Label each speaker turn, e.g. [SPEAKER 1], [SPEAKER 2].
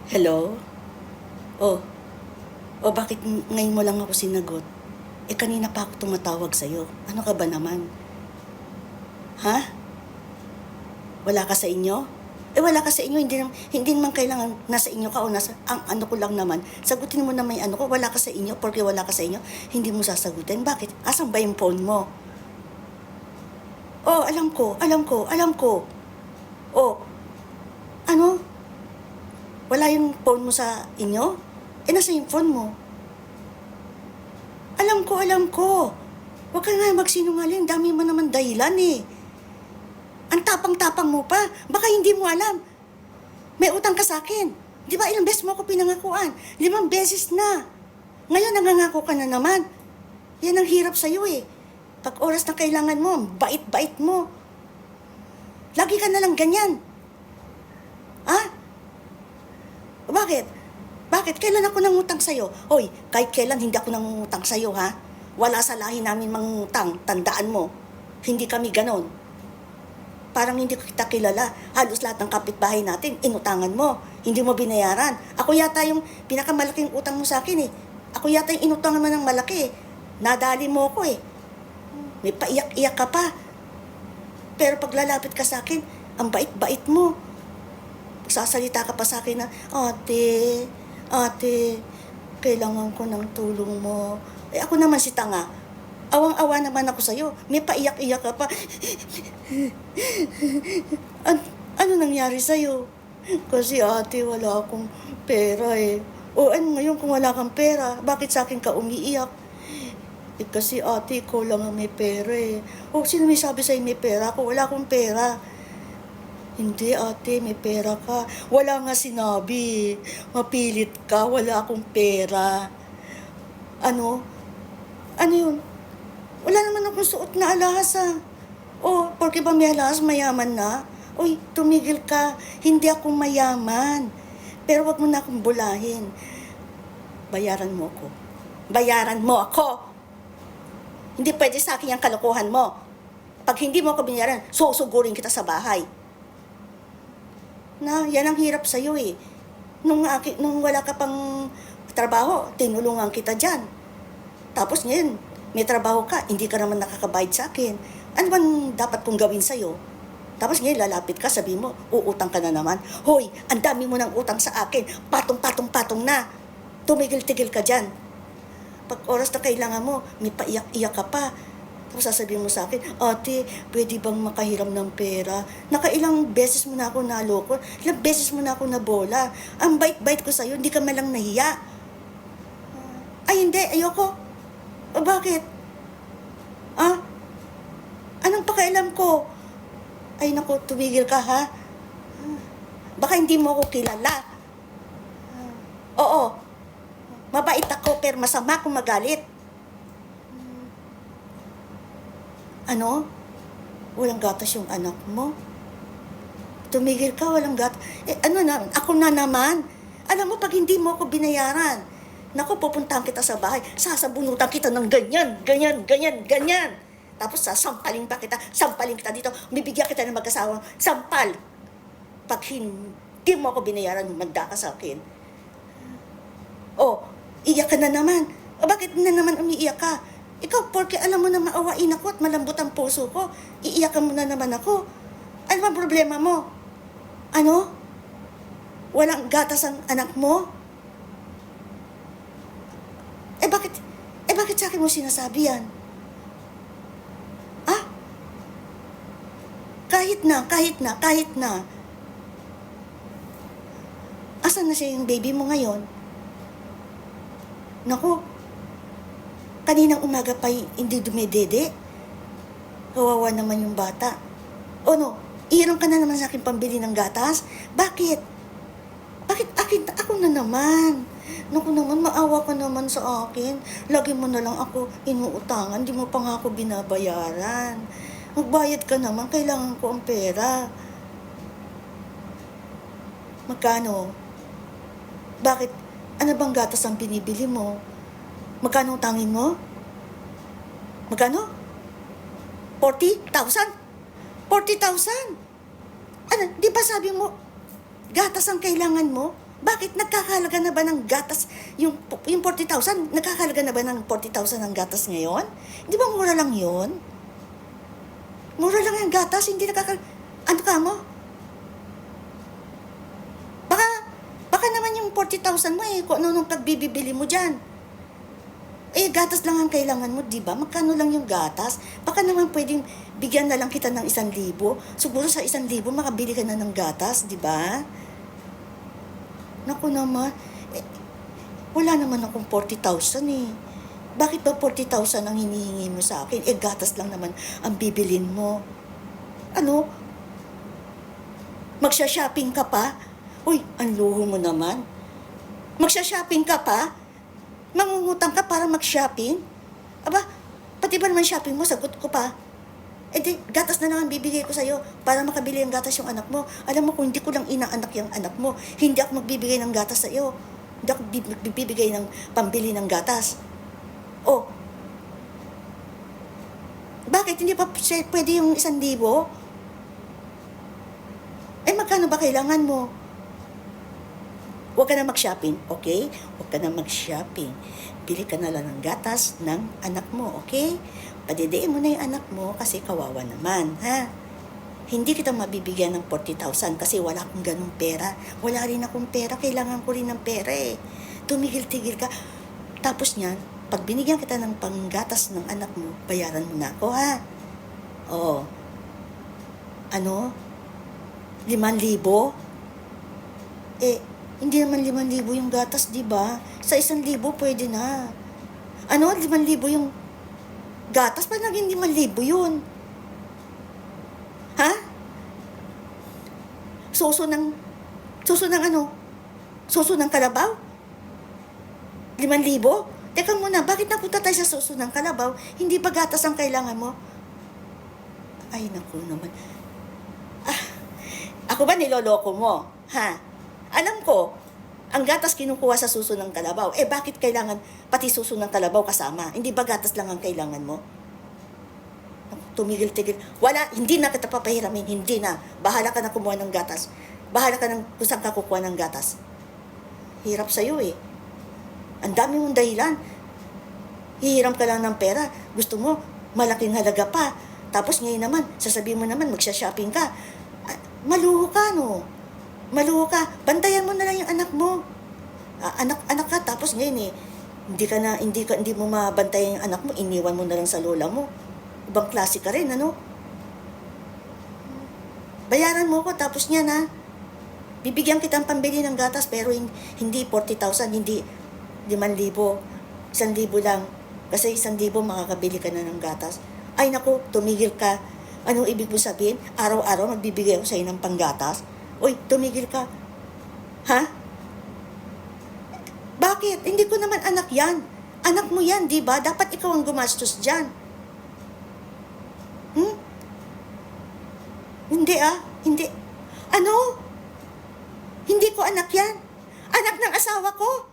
[SPEAKER 1] Hello? Oh, bakit ngayon mo lang ako sinagot? Kanina pa ako tumatawag sa'yo. Ano ka ba naman? Ha? Wala ka sa inyo? Wala ka sa inyo. Hindi naman kailangan nasa inyo ka o ang ano ko lang naman. Sagutin mo na may ano ko. Wala ka sa inyo. Porque wala ka sa inyo, hindi mo sasagutin. Bakit? Asan ba yung phone mo? Oh, alam ko. Oh, ano? Wala yung phone mo sa inyo? Nasa yung phone mo? Alam ko. Huwag ka nga magsinungaling. Dami mo naman dahilan eh. Ang tapang-tapang mo pa. Baka hindi mo alam. May utang ka sa akin. Di ba ilang beses mo ako pinangakuan? 5 beses na. Ngayon nangangako ka na naman. Yan ang hirap sa'yo eh. Pag oras na kailangan mo, bait-bait mo. Lagi ka na lang ganyan. Ha? Bakit? Bakit? Kailan ako nangutang sa'yo? Hoy, kahit kailan hindi ako nangutang sa'yo, ha? Wala sa lahi namin mangutang, tandaan mo. Hindi kami ganon. Parang hindi ko kita kilala. Halos lahat ng kapitbahay natin, inutangan mo. Hindi mo binayaran. Ako yata yung pinakamalaking utang mo sa akin eh. Ako yata yung inutangan mo ng malaki eh. Nadali mo ako eh. May paiyak-iyak ka pa. Pero pag lalapit ka sa akin, ang bait-bait mo. Sasalita ka pa sa akin na, ate, kailangan ko ng tulong mo. Ako naman si tanga. Awang-awa naman ako sa'yo. May paiyak-iyak ka pa. Ano nangyari sa'yo? Kasi ate, wala akong pera eh. Ano ngayon kung wala kang pera? Bakit sa akin ka umiiyak? Kasi ate, ikaw lang ang may pera eh. Sino may sabi sa'yo may pera? Ako, wala akong pera. Hindi ate, may pera ka. Wala nga sinabi. Mapilit ka, wala akong pera. Ano? Ano yun? Wala naman akong suot na alahas ah. Porque ba may alahas, mayaman na? Tumigil ka. Hindi ako mayaman. Pero wag mo na akong bulahin. Bayaran mo ako. Bayaran mo ako! Hindi pwede sa akin yung kalokohan mo. Pag hindi mo ako binayaran, susugurin kita sa bahay. Yan ang hirap sa'yo eh. Nung wala ka pang trabaho, tinulungan kita dyan. Tapos ngayon, may trabaho ka, hindi ka naman nakakabayad sa akin. Ano bang dapat kong gawin sa'yo? Tapos ngayon, lalapit ka, sabi mo, uutang ka na naman. Hoy, ang dami mo ng utang sa akin. Patong na. Tumigil-tigil ka dyan. Pag oras na kailangan mo, may paiyak-iyak ka pa. Tapos sasabihin mo sa akin, ate, pwede bang makahiram ng pera? Nakailang beses mo na ako naloko, ilang beses mo na ako nabola. Ang bait-bait ko sa'yo, hindi ka malang nahiya. Hindi, ayoko. Bakit? Anong pakialam ko? Naku, tumigil ka ha? Baka hindi mo ako kilala. Oo, mabait ako pero masama kung magalit. Ano? Walang gatas yung anak mo? Tumigil ka, walang gatas. Ako na naman. Alam mo, pag hindi mo ako binayaran, naku, pupuntahan kita sa bahay, sasabunutan kita ng ganyan. Tapos sampalin kita dito, bibigyan kita ng mag-asawang sampal. Pag hindi mo ako binayaran, magda ka sa akin. Iyak ka na naman. Bakit na naman umiiyak ka? Ikaw, porque alam mo na maawain ako at malambot ang puso ko, iiyakan mo na naman ako. Ano ba problema mo? Ano? Walang gatas ang anak mo? Bakit sa akin mo sinasabi yan? Kahit na. Asan na siya yung baby mo ngayon? Naku, kaninang umaga pa hindi dumedede. Kawawa naman yung bata. Ihiram ka na naman sa akin pambili ng gatas? Bakit? Ako na naman. Naku naman, maawa ka naman sa akin. Lagi mo na lang ako inuutangan, di mo pa nga ako binabayaran. Magbayad ka naman, kailangan ko ang pera. Magkano? Bakit? Ano bang gatas ang binibili mo? Magkano utangin mo? Magkano? 40,000? 40,000? Di ba sabi mo, gatas ang kailangan mo? Bakit nagkakahalaga na ba ng gatas, yung 40,000, nagkakahalaga na ba ng 40,000 ang gatas ngayon? Di ba mura lang yun? Mura lang yung gatas, hindi ano ka mo? Baka naman yung 40,000 mo kung ano nung pagbibili mo dyan. Gatas lang ang kailangan mo, di ba? Magkano lang yung gatas? Baka naman pwedeng bigyan na lang kita ng 1,000. Siguro sa 1,000, makabili ka na ng gatas, di ba? Naku naman, wala naman akong 40,000 eh. Bakit ba 40,000 ang hinihingi mo sa akin? Gatas lang naman ang bibilin mo. Ano? Magsha-shopping ka pa? Uy, ang luho mo naman. Magsha-shopping ka pa? Mangungutang ka para mag-shopping? Aba, pati ba naman shopping mo, sagot ko pa. Di, gatas na lang ang bibigay ko sa'yo para makabili ang gatas yung anak mo. Alam mo, kung hindi ko lang inaanak yung anak mo, hindi ako magbibigay ng gatas sa'yo. Hindi ako magbibigay ng pambili ng gatas. Oh, bakit hindi pa pwede yung 1,000? Magkano ba kailangan mo? Huwag ka na mag-shopping, okay? Huwag ka na mag-shopping. Bili ka na lang ng gatas ng anak mo, okay? Padidiin mo na yung anak mo kasi kawawa naman, ha? Hindi kita mabibigyan ng 40,000 kasi wala akong ganung pera. Wala rin akong pera, kailangan ko rin ng pera eh. Tumigil-tigil ka. Tapos niyan, pag binigyan kita ng panggatas ng anak mo, bayaran mo na ako, ha? Oo. Ano? 5,000? Hindi naman 5,000 yung gatas, di ba? Sa 1,000 pwede na. Ano? 5,000 yung gatas? Paano naging 5,000 yun? Ha? Suso ng ano? Suso ng kalabaw? 5,000? Teka muna, bakit napunta tayo sa suso ng kalabaw? Hindi ba gatas ang kailangan mo? Ay, naku naman. Ako ba niloloko mo? Ha? Alam ko, ang gatas kinukuha sa suso ng kalabaw. Bakit kailangan pati suso ng kalabaw kasama? Hindi ba gatas lang ang kailangan mo? Tumigil-tigil. Wala, hindi na kita papahiramin. Hindi na. Bahala ka na kumuha ng gatas. Bahala ka na kung saan ka kukuha ng gatas. Hirap sa'yo eh. Ang dami mong dahilan. Hihiram ka lang ng pera. Gusto mo, malaking halaga pa. Tapos ngayon naman, sasabihin mo naman, magsha-shopping ka. Maluho ka, no? Maluho ka. Bantayan mo na lang yung anak mo. Anak ka, tapos ngayon hindi mo mabantayan yung anak mo, iniwan mo na lang sa lola mo. Ibang klase ka rin, ano? Bayaran mo ko, tapos niyan, ha? Bibigyan kitang pambili ng gatas, pero hindi 40,000, hindi 5,000. 1,000 lang. Kasi 1,000 makakabili ka na ng gatas. Ay, naku, tumigil ka. Anong ibig mo sabihin? Araw-araw magbibigay ako sa'yo ng panggatas? Uy, tumigil ka. Ha? Bakit? Hindi ko naman anak yan. Anak mo yan, di ba? Dapat ikaw ang gumastos dyan. Hindi Hindi. Ano? Hindi ko anak yan. Anak ng asawa ko.